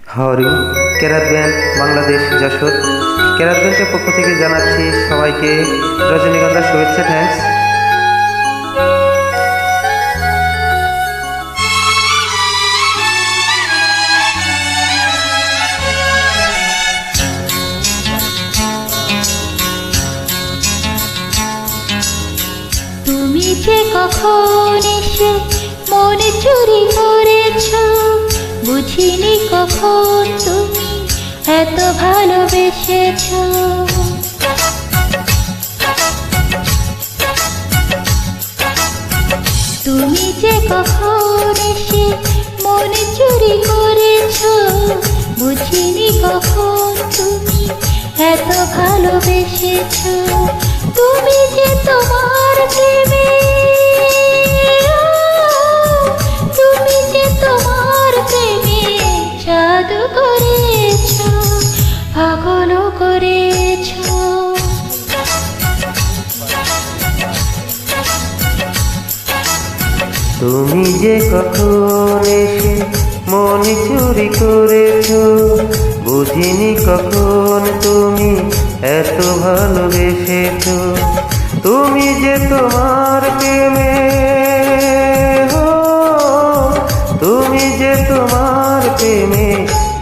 হাওয়ারিং কেরাত ব্যান্ড বাংলাদেশ যশোর কেরাত ব্যান্ডের পক্ষ থেকে জানাচ্ছি সবাইকে রজনীগন্ধার শুভেচ্ছা। থ্যাঙ্কস। তুমি যে কখন এসে মনে চুরি করেছ, বুঝিনি কখন তুমি এত ভালোবেসেছ। তুমি যে কখন এসে মনে চুরি করেছ, বুঝিনি কখন তুমি এত ভালোবেসেছ। তুমি যে তোমার প্রেমে, তুমি যে তোমার প্রেমে জাদু করেছ, পাগল করেছ। তুমি যে কখন এসে মনে চুরি করেছ, বুঝিনি কখন তুমি এত ভালোবেসেছ। তুমি যে তোমার প্রেমে, তুমি যে তোমার প্রেমে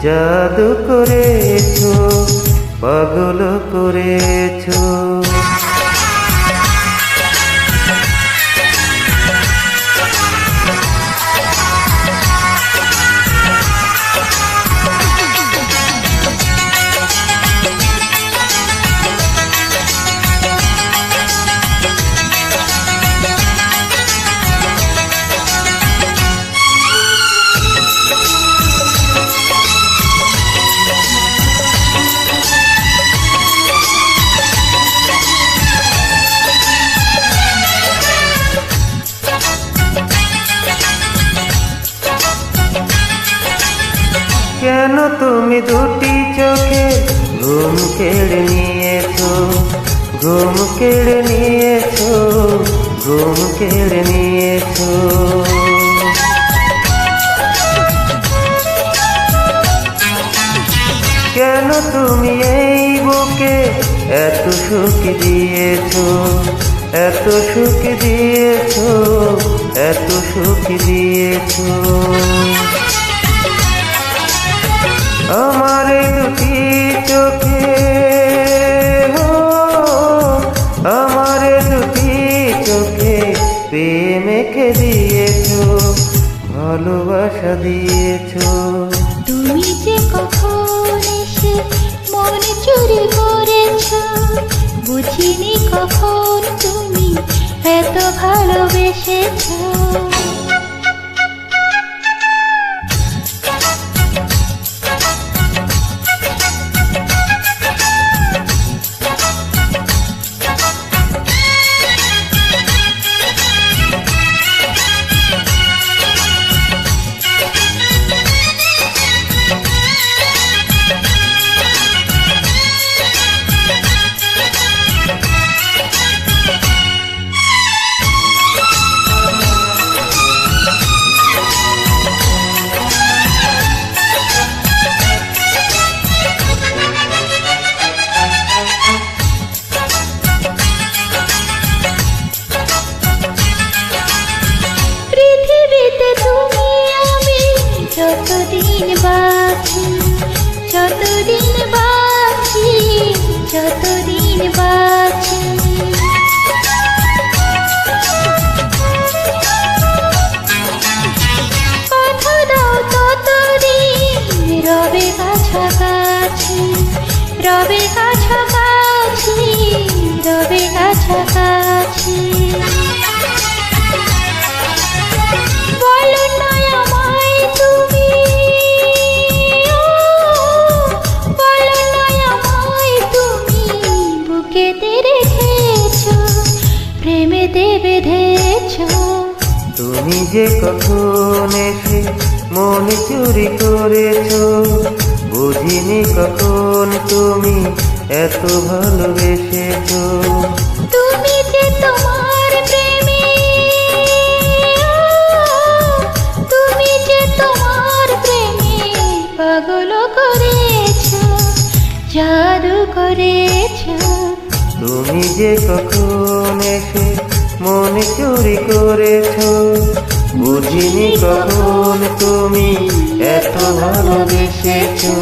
জাদু করেছ, পাগল করেছ। কেন তুমি দুটি চোখে ঘুম কেড়ে নিয়েছো, ঘুম কেড়ে নিয়েছো, ঘুম কেড়ে নিয়েছো। কেন তুমি এই বুকে এত সুখ দিয়েছো, এত সুখ দিয়েছো, এত সুখ দিয়েছো। আমার দুটি চোখে, আমার দুটি চোখে প্রেম মেখে দিয়েছো, ভালোবাসা দিয়েছো। তুমি যে কখন এসে মনে চুরি করেছ, বুঝিনি কখন তুমি এত ভালোবেসেছ। যতদিন বাঁচি, যতদিন বাঁচি, যতদিন বাঁচি, কথা দাও ততদিন রবে কাছাকাছি, রবে কাছাকাছি, রবে কাছাকাছি। বলো না আমায় তুমি, বলো না আমায় তুমি বুকেতে রেখেছো, প্রেমেতে বেঁধেছো। তুমি যে কখন এসে মনে চুরি করেছো, বুঝিনি কখন তুমি এত ভালোবেসেছো। তুমি যে তোমার প্রেমে, তুমি যে তোমার প্রেমে পাগল করেছো, জাদু করেছো। তুমি যে কখন এসে মনে চুরি করেছো, বুঝিনি কখন তুমি এত ভালোবেসেছো।